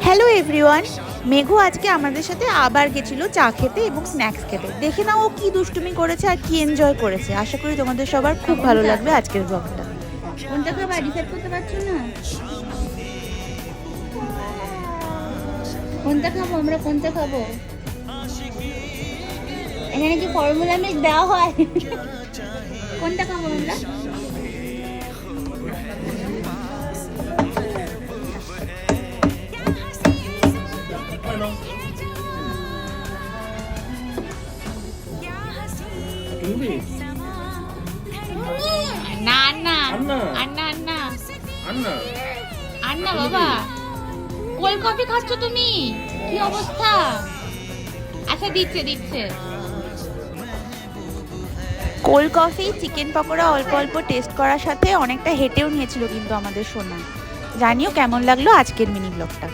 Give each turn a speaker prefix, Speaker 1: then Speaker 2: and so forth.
Speaker 1: Hello everyone, মেঘু আজকে আমাদের সাথে আবার গেছিল চা খেতে এবং স্ন্যাক্স খেতে। দেখে নাও ও কি দুষ্টুমি করেছে আর কি এনজয় করেছে। আশা করি তোমাদের সবার খুব ভালো লাগবে আজকের ব্লগটা।
Speaker 2: কোনটা খাবার ডিসাইড করতে পারছো না? কোনটা খাবো আমরা, কোনটা খাবো? এখানে কি ফর্মুলা মিল্ক দেওয়া হয়? কোনটা খাবো আমরা?
Speaker 3: না আন্না আন্না আন্না
Speaker 4: আন্না
Speaker 3: আন্না বাবা, কোল্ড কফি খাচ্ছ তুমি? কি অবস্থা? আচ্ছা দিচ্ছে দিচ্ছে।
Speaker 1: কোল্ড কফি, চিকেন পকোড়া অল্প অল্প টেস্ট করার সাথে অনেকটা হেঁটেও নিয়েছিল কিন্তু আমাদের সোনা। জানিও কেমন লাগলো আজকের মিনি ব্লগটা।